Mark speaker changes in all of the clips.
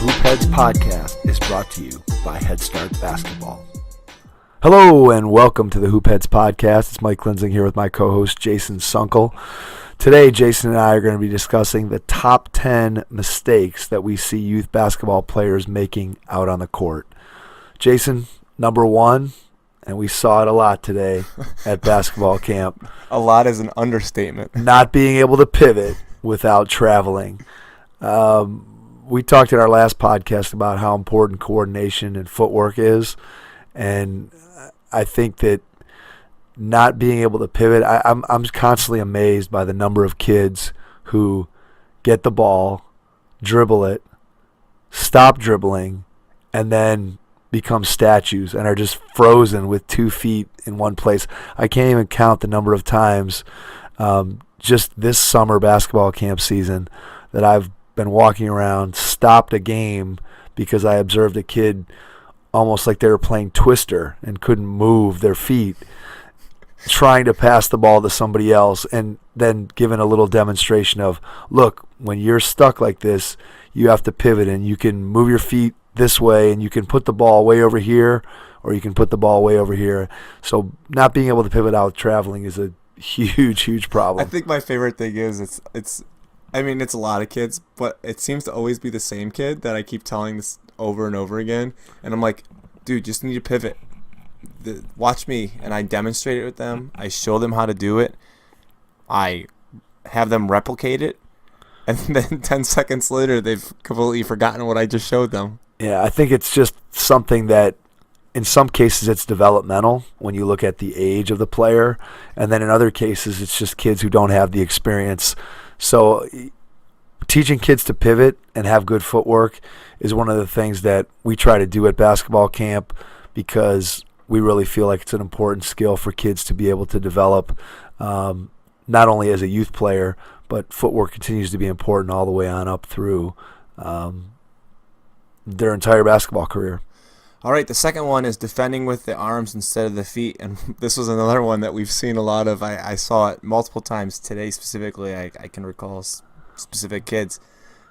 Speaker 1: Hoop Heads podcast is brought to you by Head Start Basketball. Hello and welcome to the Hoop Heads podcast. It's Mike Klinzing here with my co-host Jason Sunkel. Today, Jason and I are going to be discussing the top 10 mistakes that we see youth basketball players making out on the court. Jason, number one, and we saw it a lot today at basketball camp.
Speaker 2: A lot is an understatement.
Speaker 1: Not being able to pivot without traveling. We talked at our last podcast about how important coordination and footwork is, and I think that not being able to pivot, I'm constantly amazed by the number of kids who get the ball, dribble it, stop dribbling, and then become statues and are just frozen with 2 feet in one place. I can't even count the number of times just this summer basketball camp season that I've been walking around, stopped a game because I observed a kid almost like they were playing Twister and couldn't move their feet, trying to pass the ball to somebody else, and then given a little demonstration of, look, when you're stuck like this, you have to pivot and you can move your feet this way and you can put the ball way over here or you can put the ball way over here. So not being able to pivot out traveling is a huge problem.
Speaker 2: I think my favorite thing is it's a lot of kids, but it seems to always be the same kid that I keep telling this over and over again. And I'm like, dude, just need to pivot. Watch me. And I demonstrate it with them. I show them how to do it. I have them replicate it. And then 10 seconds later, they've completely forgotten what I just showed them.
Speaker 1: Yeah, I think it's just something that in some cases it's developmental when you look at the age of the player. And then in other cases, it's just kids who don't have the experience. So teaching kids to pivot and have good footwork is one of the things that we try to do at basketball camp because we really feel like it's an important skill for kids to be able to develop, not only as a youth player, but footwork continues to be important all the way on up through their entire basketball career.
Speaker 2: All right, the second one is defending with the arms instead of the feet, and this was another one that we've seen a lot of. I saw it multiple times today specifically. I can recall specific kids.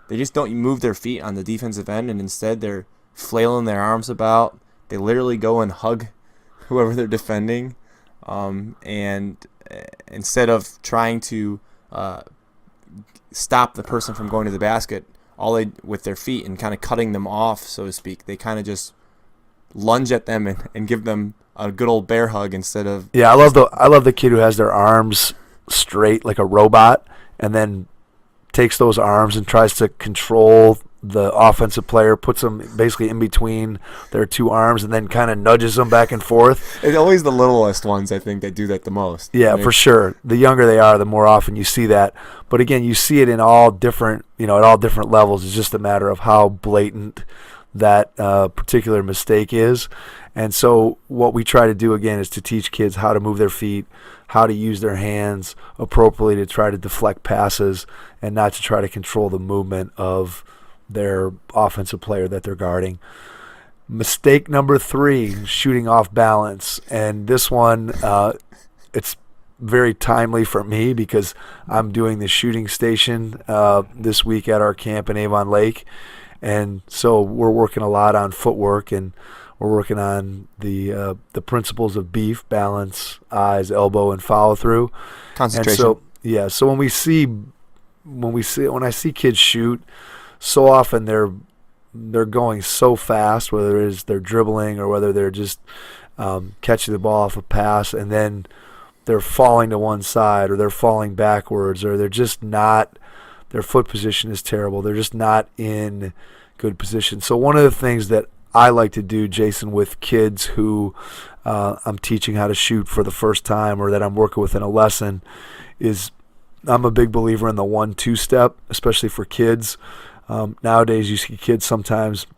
Speaker 2: They just don't move their feet on the defensive end, and instead they're flailing their arms about. They literally go and hug whoever they're defending, and instead of trying to stop the person from going to the basket, with their feet and kind of cutting them off, so to speak, they kind of just lunge at them and give them a good old bear hug instead of.
Speaker 1: Yeah, I love the kid who has their arms straight like a robot and then takes those arms and tries to control the offensive player, puts them basically in between their two arms and then kind of nudges them back and forth.
Speaker 2: It's always the littlest ones, I think, that do that the most.
Speaker 1: Yeah, for sure. The younger they are, the more often you see that. But again, you see it in all different, at all different levels. It's just a matter of how blatant that particular mistake is. And so what we try to do again is to teach kids how to move their feet, how to use their hands appropriately to try to deflect passes and not to try to control the movement of their offensive player that they're guarding. Mistake number 3, shooting off balance. And this one, it's very timely for me because I'm doing the shooting station this week at our camp in Avon Lake. And so we're working a lot on footwork, and we're working on the principles of beef, balance, eyes, elbow, and follow through.
Speaker 2: Concentration.
Speaker 1: And so when I see kids shoot, so often they're going so fast, whether it is they're dribbling or whether they're just catching the ball off a pass, and then they're falling to one side or they're falling backwards or they're just not. Their foot position is terrible. They're just not in good position. So one of the things that I like to do, Jason, with kids who I'm teaching how to shoot for the first time or that I'm working with in a lesson is I'm a big believer in the 1-2 step, especially for kids. Nowadays you see kids sometimes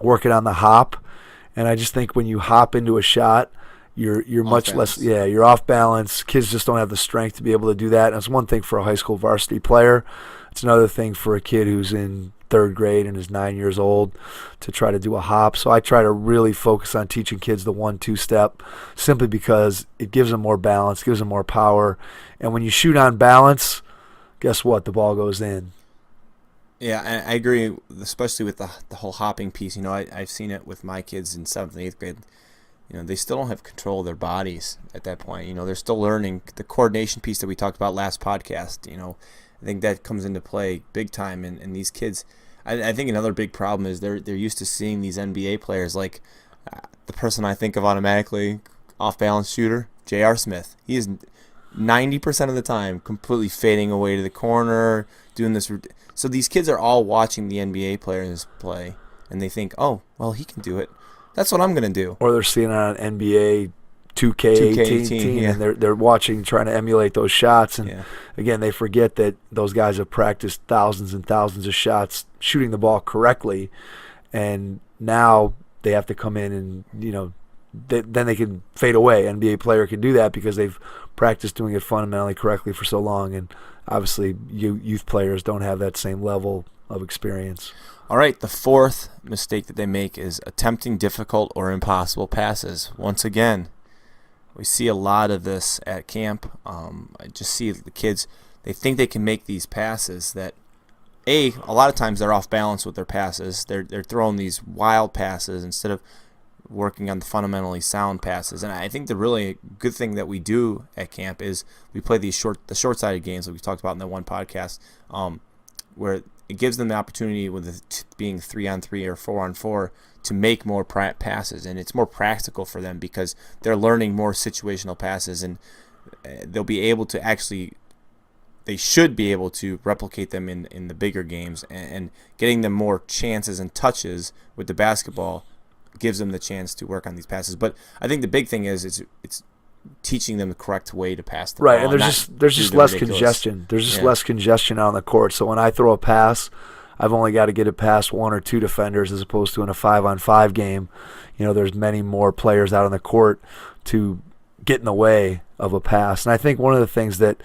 Speaker 1: working on the hop, and I just think when you hop into a shot, you're much less, you're off balance. Kids just don't have the strength to be able to do that. And it's one thing for a high school varsity player. It's another thing for a kid who's in 3rd grade and is 9 years old to try to do a hop. So I try to really focus on teaching kids the 1-2 step simply because it gives them more balance, gives them more power. And when you shoot on balance, guess what? The ball goes in.
Speaker 2: Yeah, I agree, especially with the whole hopping piece. I've seen it with my kids in 7th and 8th grade. They still don't have control of their bodies at that point. They're still learning the coordination piece that we talked about last podcast. I think that comes into play big time in these kids. I think another big problem is they're used to seeing these NBA players like the person I think of automatically, off balance shooter, J.R. Smith. He is 90% of the time completely fading away to the corner, doing this. So these kids are all watching the NBA players play, and they think, oh, well, he can do it. That's what I'm going to do.
Speaker 1: Or they're seeing it on NBA 2K18,
Speaker 2: yeah.
Speaker 1: and they're watching, trying to emulate those shots. And
Speaker 2: Yeah.
Speaker 1: again, they forget that those guys have practiced thousands and thousands of shots shooting the ball correctly, and now they have to come in and, then they can fade away. NBA player can do that because they've practiced doing it fundamentally correctly for so long, and obviously youth players don't have that same level of experience.
Speaker 2: All right, the fourth mistake that they make is attempting difficult or impossible passes. Once again, we see a lot of this at camp. I just see the kids, they think they can make these passes that, a lot of times they're off balance with their passes. They're throwing these wild passes instead of working on the fundamentally sound passes. And I think the really good thing that we do at camp is we play the short-sided games that we talked about in that one podcast, where it gives them the opportunity, with it being 3-on-3 or 4-on-4, to make more passes, and it's more practical for them because they're learning more situational passes, and they'll be able to they should be able to replicate them in the bigger games, and getting them more chances and touches with the basketball gives them the chance to work on these passes. But I think the big thing is it's teaching them the correct way to pass the ball.
Speaker 1: Right, and there's just less congestion. There's just less congestion out on the court. So when I throw a pass, I've only got to get it past one or two defenders, as opposed to in a 5-on-5 game. There's many more players out on the court to get in the way of a pass. And I think one of the things that,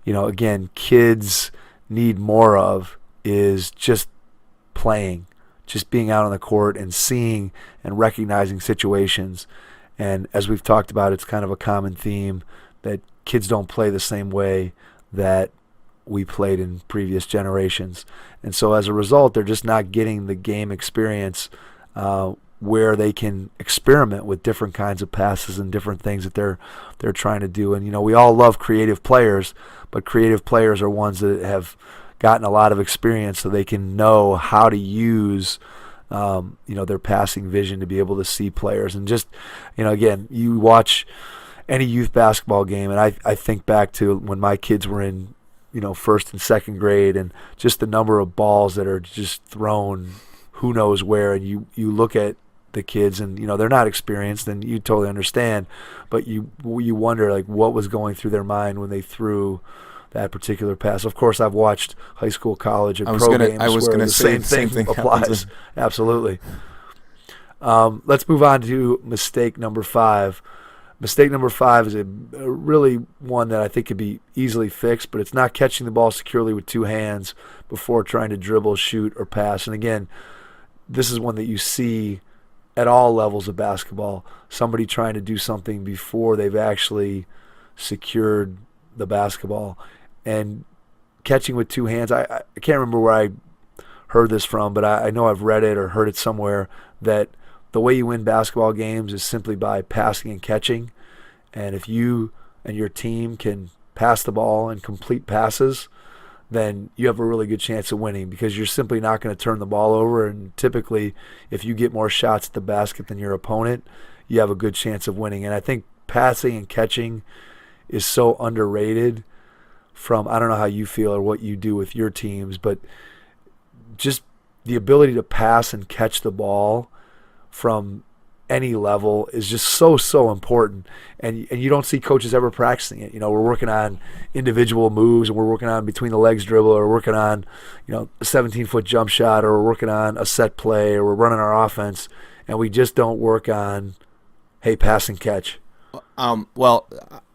Speaker 1: again, kids need more of is just playing, just being out on the court and seeing and recognizing situations. And as we've talked about, it's kind of a common theme that kids don't play the same way that we played in previous generations. And so as a result, they're just not getting the game experience where they can experiment with different kinds of passes and different things that they're trying to do. And, we all love creative players, but creative players are ones that have gotten a lot of experience so they can know how to use their passing vision to be able to see players. And just, again, you watch any youth basketball game, and I think back to when my kids were in, first and second grade, and just the number of balls that are just thrown who knows where. And you look at the kids, and, they're not experienced, and you totally understand, but you wonder, like, what was going through their mind when they threw that particular pass. Of course, I've watched high school, college, and pro games where the same thing applies. Absolutely. Let's move on to mistake number 5. Mistake number 5 is a really one that I think could be easily fixed, but it's not catching the ball securely with two hands before trying to dribble, shoot, or pass. And again, this is one that you see at all levels of basketball. Somebody trying to do something before they've actually secured the basketball. And catching with two hands, I can't remember where I heard this from, but I know I've read it or heard it somewhere, that the way you win basketball games is simply by passing and catching. And if you and your team can pass the ball and complete passes, then you have a really good chance of winning, because you're simply not going to turn the ball over. And typically, if you get more shots at the basket than your opponent, you have a good chance of winning. And I think passing and catching is so underrated. I don't know how you feel or what you do with your teams, but just the ability to pass and catch the ball from any level is just so important. And you don't see coaches ever practicing it. We're working on individual moves, and we're working on between the legs dribble, or we're working on, a 17-foot jump shot, or we're working on a set play, or we're running our offense, and we just don't work on, hey, pass and catch.
Speaker 2: Well,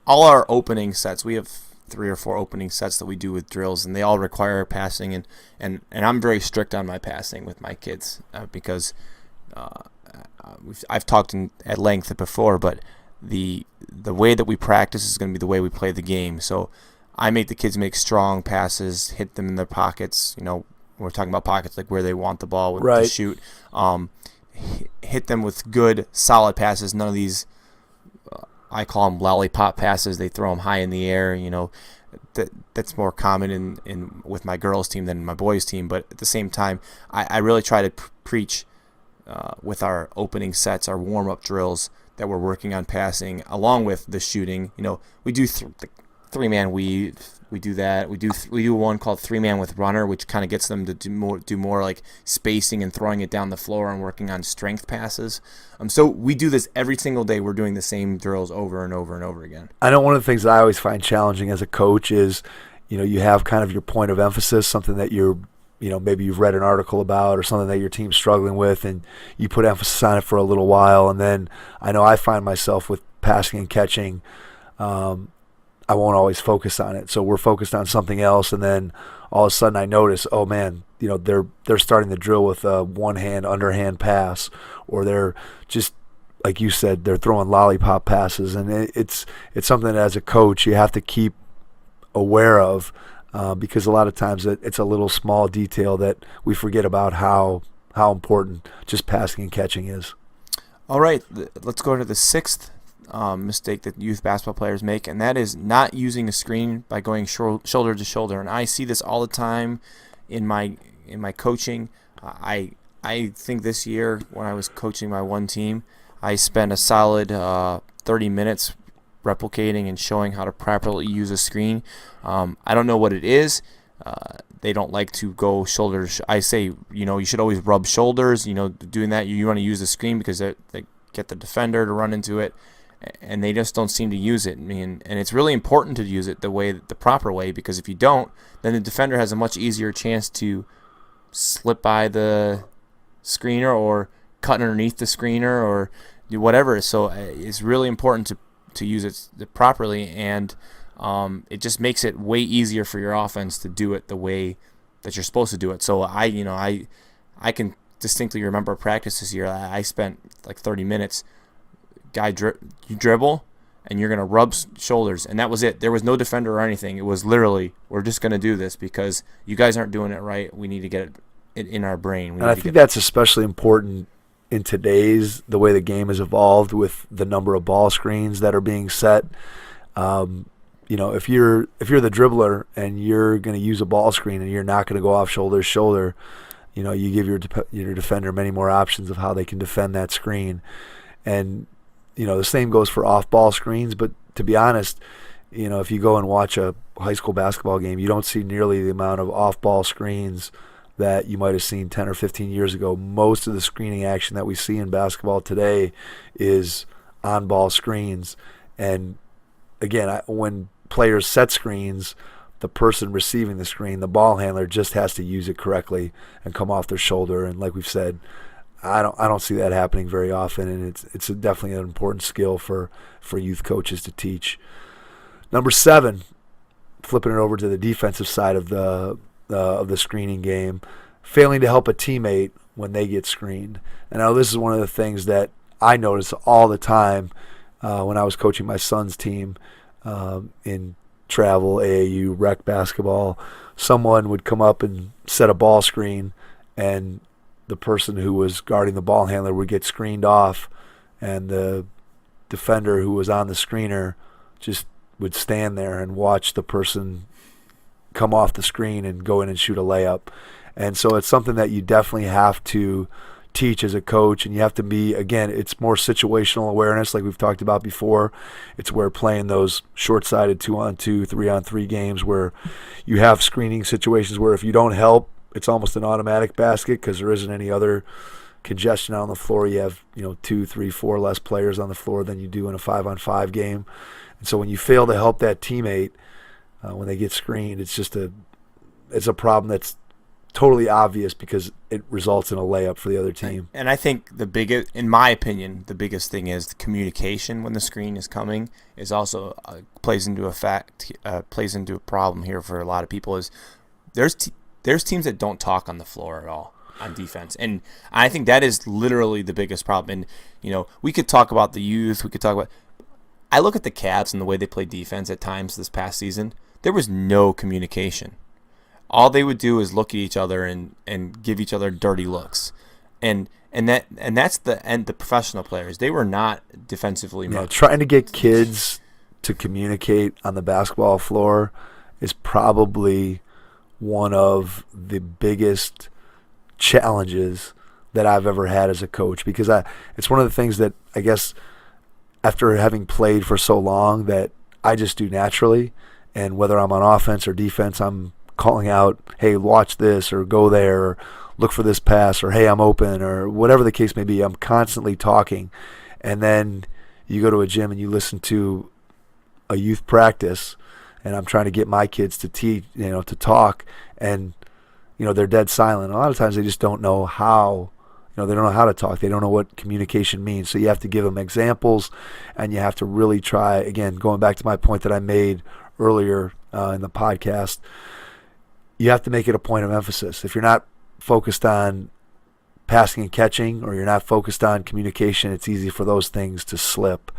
Speaker 2: all our opening sets, we have 3 or 4 opening sets that we do with drills, and they all require passing, and I'm very strict on my passing with my kids because I've talked at length before, but the way that we practice is going to be the way we play the game. So I make the kids make strong passes, hit them in their pockets, we're talking about pockets, like where they want the ball to
Speaker 1: Right.
Speaker 2: shoot. Hit them with good, solid passes. None of these, I call them lollipop passes. They throw them high in the air. That's more common in with my girls' team than my boys' team. But at the same time, I really try to preach with our opening sets, our warm-up drills that we're working on passing, along with the shooting. We do three-man weave. We do that. We do one called three-man with runner, which kind of gets them to do more like spacing and throwing it down the floor and working on strength passes. So we do this every single day. We're doing the same drills over and over and over again.
Speaker 1: I know one of the things that I always find challenging as a coach is, you have kind of your point of emphasis, something that maybe you've read an article about or something that your team's struggling with, and you put emphasis on it for a little while. And then I know I find myself with passing and catching, I won't always focus on it. So we're focused on something else, and then all of a sudden I notice, oh man, they're starting to drill with a one-hand underhand pass, or they're just, like you said, they're throwing lollipop passes, and it's something that as a coach you have to keep aware of, because a lot of times it's a little small detail that we forget about how important just passing and catching is.
Speaker 2: All right, let's go to the sixth mistake that youth basketball players make, and that is not using a screen by going shoulder to shoulder. And I see this all the time in my coaching. I think this year when I was coaching my one team, I spent a solid 30 minutes replicating and showing how to properly use a screen. I don't know what it is. They don't like to go shoulder. I say, you should always rub shoulders. Doing that, you want to use the screen because they get the defender to run into it, and they just don't seem to use it. And it's really important to use it the proper way, because if you don't, then the defender has a much easier chance to slip by the screener or cut underneath the screener or do whatever. So it's really important to use it properly, and it just makes it way easier for your offense to do it the way that you're supposed to do it. So I can distinctly remember practice this year. I spent like 30 minutes. You dribble, and you're going to rub shoulders, and that was it. There was no defender or anything. It was literally, we're just going to do this because you guys aren't doing it right. We need to get it in our brain.
Speaker 1: And I think that's especially important in today's, the way the game has evolved with the number of ball screens that are being set. If you're the dribbler and you're going to use a ball screen and you're not going to go off shoulder to shoulder, you give your defender many more options of how they can defend that screen. And the same goes for off-ball screens, but to be honest, if you go and watch a high school basketball game, you don't see nearly the amount of off-ball screens that you might have seen 10 or 15 years ago. Most of the screening action that we see in basketball today is on-ball screens. And again, when players set screens, the person receiving the screen, the ball handler, just has to use it correctly and come off their shoulder. And like we've said, I don't see that happening very often, and it's definitely an important skill for youth coaches to teach. Number 7, flipping it over to the defensive side of the screening game, failing to help a teammate when they get screened. And now this is one of the things that I notice all the time when I was coaching my son's team in travel, AAU, rec basketball. Someone would come up and set a ball screen, and the person who was guarding the ball handler would get screened off, and the defender who was on the screener just would stand there and watch the person come off the screen and go in and shoot a layup. And so it's something that you definitely have to teach as a coach, and you have to be, again, it's more situational awareness like we've talked about before. It's where playing those short-sided 2-on-2, 3-on-3 games where you have screening situations where if you don't help, it's almost an automatic basket because there isn't any other congestion on the floor. You have 2, 3, 4 less players on the floor than you do in a 5-on-5 game. And so when you fail to help that teammate when they get screened, it's a problem that's totally obvious because it results in a layup for the other team.
Speaker 2: And I think in my opinion, the biggest thing is the communication when the screen is coming is also plays into a problem here for a lot of people. Is there's teams that don't talk on the floor at all on defense, and I think that is literally the biggest problem. And we could talk about the youth, I look at the Cavs and the way they play defense at times this past season. There was no communication. all they would do is look at each other and give each other dirty looks, and that's the professional players. They were not defensively minded.
Speaker 1: Trying to get kids to communicate on the basketball floor is probably one of the biggest challenges that I've ever had as a coach, because it's one of the things that I guess after having played for so long that I just do naturally, and whether I'm on offense or defense, I'm calling out, hey, watch this, or go there, or look for this pass, or hey, I'm open, or whatever the case may be. I'm constantly talking. And then you go to a gym and you listen to a youth practice, and I'm trying to get my kids to teach, to talk, and they're dead silent. A lot of times they just don't know how, they don't know how to talk. They don't know what communication means. So you have to give them examples, and you have to really try, again, going back to my point that I made earlier in the podcast, you have to make it a point of emphasis. If you're not focused on passing and catching, or you're not focused on communication, it's easy for those things to slip.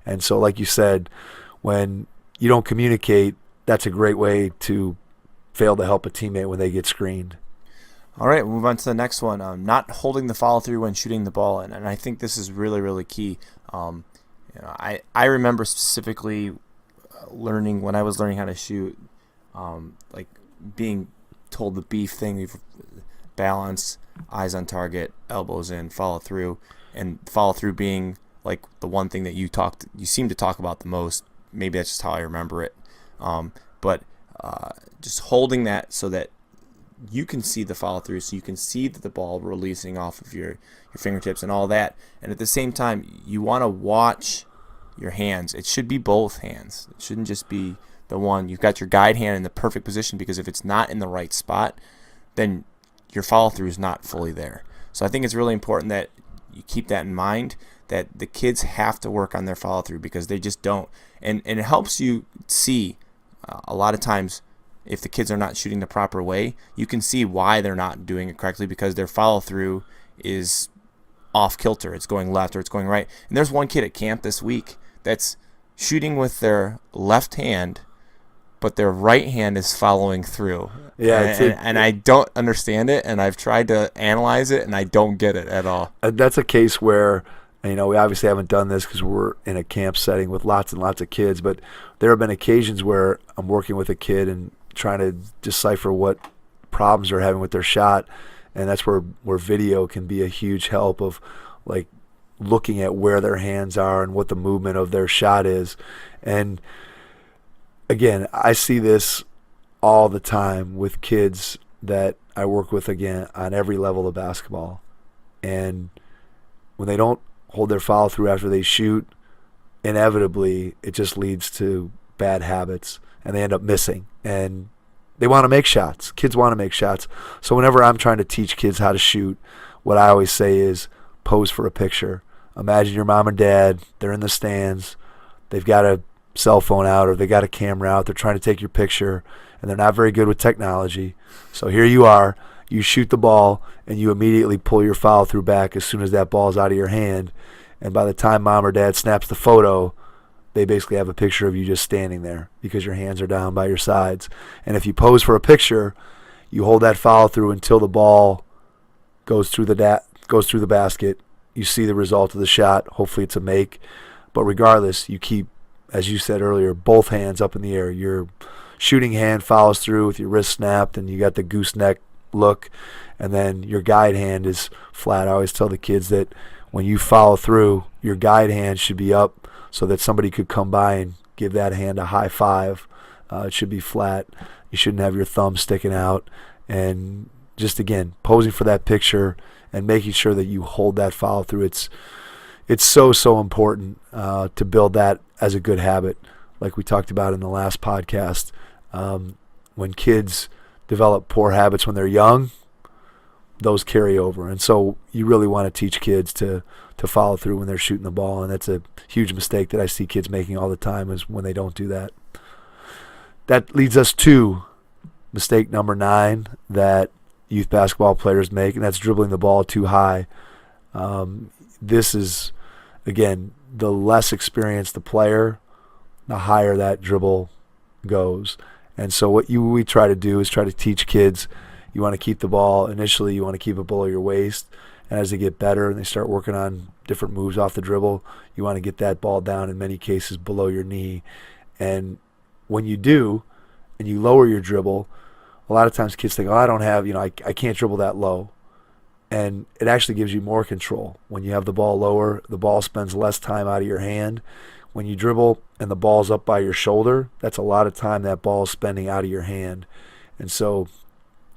Speaker 1: And so, like you said, when you don't communicate, that's a great way to fail to help a teammate when they get screened.
Speaker 2: All right, we'll move on to the next one. Not holding the follow through when shooting the ball, and I think this is really, really key. I remember specifically learning when I was learning how to shoot, like being told the beef thing: balance, eyes on target, elbows in, follow through, and follow through being like the one thing that you seem to talk about the most. Maybe that's just how I remember it. But just holding that so that you can see the follow through, so you can see that the ball releasing off of your fingertips and all that. And at the same time, you want to watch your hands. It should be both hands. It shouldn't just be the one. You've got your guide hand in the perfect position, because if it's not in the right spot, then your follow through is not fully there. So I think it's really important that you keep that in mind, that the kids have to work on their follow through, because they just don't. And it helps you see a lot of times, if the kids are not shooting the proper way, you can see why they're not doing it correctly, because their follow through is off kilter. It's going left or it's going right. And there's one kid at camp this week that's shooting with their left hand, but their right hand is following through.
Speaker 1: Yeah,
Speaker 2: and I don't understand it, and I've tried to analyze it, and I don't get it at all.
Speaker 1: That's a case where, we obviously haven't done this because we're in a camp setting with lots and lots of kids, but there have been occasions where I'm working with a kid and trying to decipher what problems they're having with their shot, and that's where video can be a huge help of like looking at where their hands are and what the movement of their shot is. And again, I see this all the time with kids that I work with, again, on every level of basketball. And when they don't hold their follow through after they shoot, inevitably it just leads to bad habits, and they end up missing. And they want to make shots. Kids want to make shots. So whenever I'm trying to teach kids how to shoot, what I always say is pose for a picture. Imagine your mom and dad, they're in the stands, they've got a cell phone out or they got a camera out, they're trying to take your picture, and they're not very good with technology. So here you are, you shoot the ball, and you immediately pull your follow through back as soon as that ball is out of your hand. And by the time mom or dad snaps the photo, they basically have a picture of you just standing there because your hands are down by your sides. And if you pose for a picture, you hold that follow through until the ball goes through the basket. You see the result of the shot. Hopefully it's a make. But regardless, you keep, as you said earlier, both hands up in the air. Your shooting hand follows through with your wrist snapped, and you got the gooseneck look. And then your guide hand is flat. I always tell the kids that when you follow through, your guide hand should be up so that somebody could come by and give that hand a high five. It should be flat. You shouldn't have your thumb sticking out. And just, again, posing for that picture and making sure that you hold that follow through. It's so important to build that as a good habit, like we talked about in the last podcast. When kids develop poor habits when they're young, those carry over. And so you really want to teach kids to follow through when they're shooting the ball, and that's a huge mistake that I see kids making all the time, is when they don't do that. That leads us to mistake number 9 that youth basketball players make, and that's dribbling the ball too high. This is, again, the less experienced the player, the higher that dribble goes. And so what we try to do is try to teach kids, you want to keep the ball, initially you want to keep it below your waist. And as they get better and they start working on different moves off the dribble, you want to get that ball down in many cases below your knee. And when you do, and you lower your dribble, a lot of times kids think, oh, I don't have, I can't dribble that low. And it actually gives you more control. When you have the ball lower, the ball spends less time out of your hand. When you dribble and the ball's up by your shoulder, that's a lot of time that ball is spending out of your hand. And so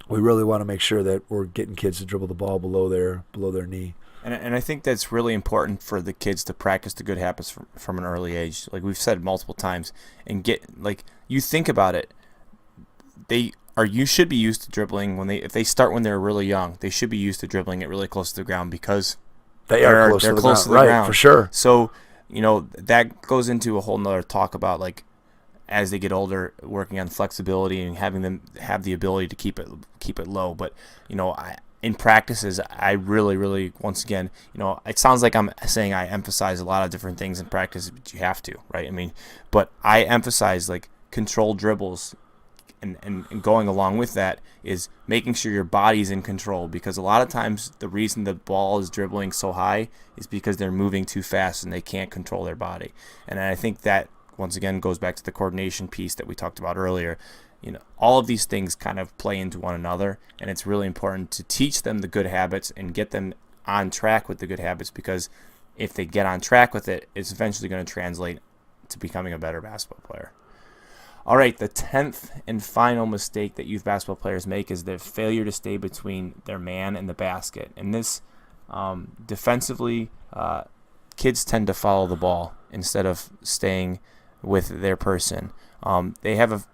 Speaker 1: we really want to make sure that we're getting kids to dribble the ball below their knee.
Speaker 2: And I think that's really important for the kids to practice the good habits from an early age. Like we've said multiple times, and you think about it, you should be used to dribbling if they start when they're really young. They should be used to dribbling it really close to the ground because
Speaker 1: they're close to the ground. Right, for sure.
Speaker 2: So that goes into a whole nother talk about like as they get older, working on flexibility and having them have the ability to keep it low. But in practices, I really, really, once again, it sounds like I'm saying I emphasize a lot of different things in practice, but you have to, right? I mean, but I emphasize like controlled dribbles. And going along with that is making sure your body's in control, because a lot of times the reason the ball is dribbling so high is because they're moving too fast and they can't control their body. And I think that, once again, goes back to the coordination piece that we talked about earlier. All of these things kind of play into one another, and it's really important to teach them the good habits and get them on track with the good habits, because if they get on track with it, it's eventually going to translate to becoming a better basketball player. All right, the 10th and final mistake that youth basketball players make is their failure to stay between their man and the basket. And this, defensively, kids tend to follow the ball instead of staying with their person. They have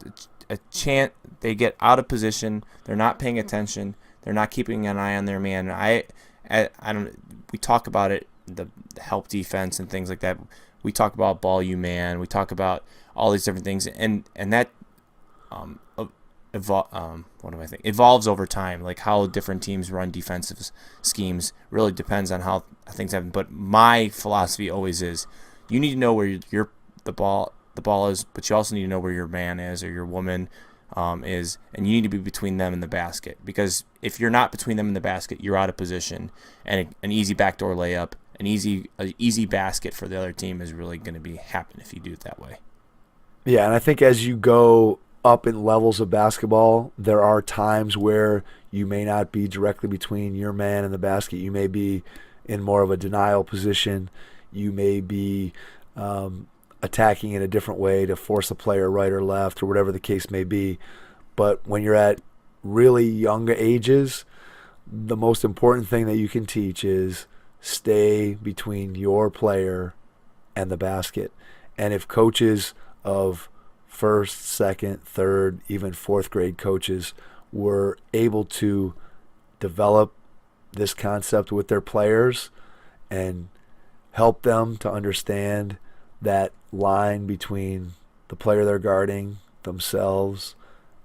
Speaker 2: a chance. They get out of position. They're not paying attention. They're not keeping an eye on their man. I don't. We talk about it, the help defense and things like that. We talk about ball you man. We talk about all these different things, and that evolves over time. Like how different teams run defensive schemes really depends on how things happen. But my philosophy always is, you need to know where the ball is, but you also need to know where your man is or your woman is, and you need to be between them and the basket. Because if you're not between them and the basket, you're out of position, and an easy backdoor layup, an easy basket for the other team is really going to happen if you do it that way.
Speaker 1: Yeah, and I think as you go up in levels of basketball, there are times where you may not be directly between your man and the basket. You may be in more of a denial position. You may be attacking in a different way to force a player right or left or whatever the case may be. But when you're at really young ages, the most important thing that you can teach is stay between your player and the basket. And if coaches of first, second, third, even fourth grade coaches were able to develop this concept with their players and help them to understand that line between the player they're guarding, themselves,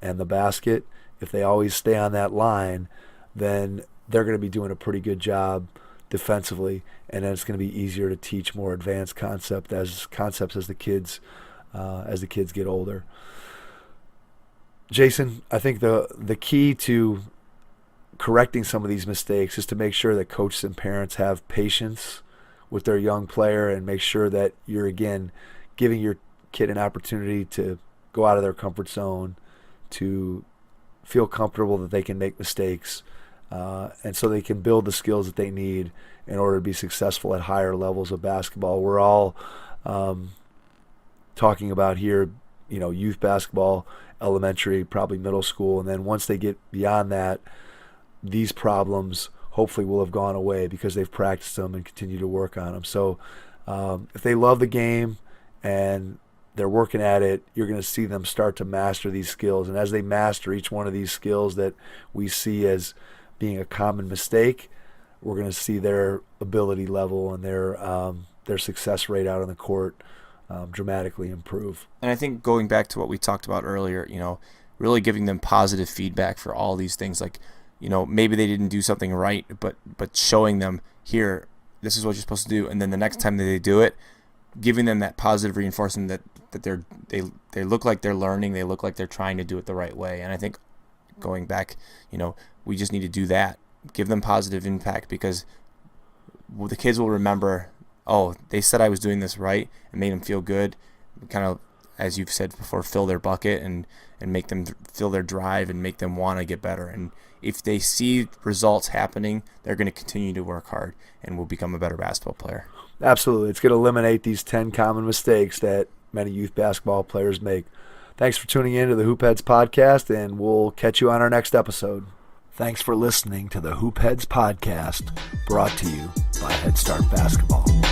Speaker 1: and the basket, if they always stay on that line, then they're going to be doing a pretty good job defensively, and then it's going to be easier to teach more advanced concepts as the kids get older. Jason, I think the key to correcting some of these mistakes is to make sure that coaches and parents have patience with their young player and make sure that you're, again, giving your kid an opportunity to go out of their comfort zone, to feel comfortable that they can make mistakes, and so they can build the skills that they need in order to be successful at higher levels of basketball. We're all talking about here, youth basketball, elementary, probably middle school, and then once they get beyond that, these problems hopefully will have gone away because they've practiced them and continue to work on them. So if they love the game and they're working at it, you're going to see them start to master these skills. And as they master each one of these skills that we see as being a common mistake, we're going to see their ability level and their success rate out on the court dramatically improve.
Speaker 2: And I think going back to what we talked about earlier, really giving them positive feedback for all these things, like, maybe they didn't do something right, but showing them, here, this is what you're supposed to do, and then the next time that they do it, giving them that positive reinforcement that they look like they're learning, they look like they're trying to do it the right way. And I think going back, we just need to do that, give them positive impact, because the kids will remember, oh, they said I was doing this right, and made them feel good, kind of, as you've said before, fill their bucket and make them feel their drive and make them want to get better. And if they see results happening, they're going to continue to work hard and will become a better basketball player.
Speaker 1: Absolutely. It's going to eliminate these 10 common mistakes that many youth basketball players make. Thanks for tuning in to the Hoopheads podcast, and we'll catch you on our next episode. Thanks for listening to the Hoopheads podcast, brought to you by Head Start Basketball.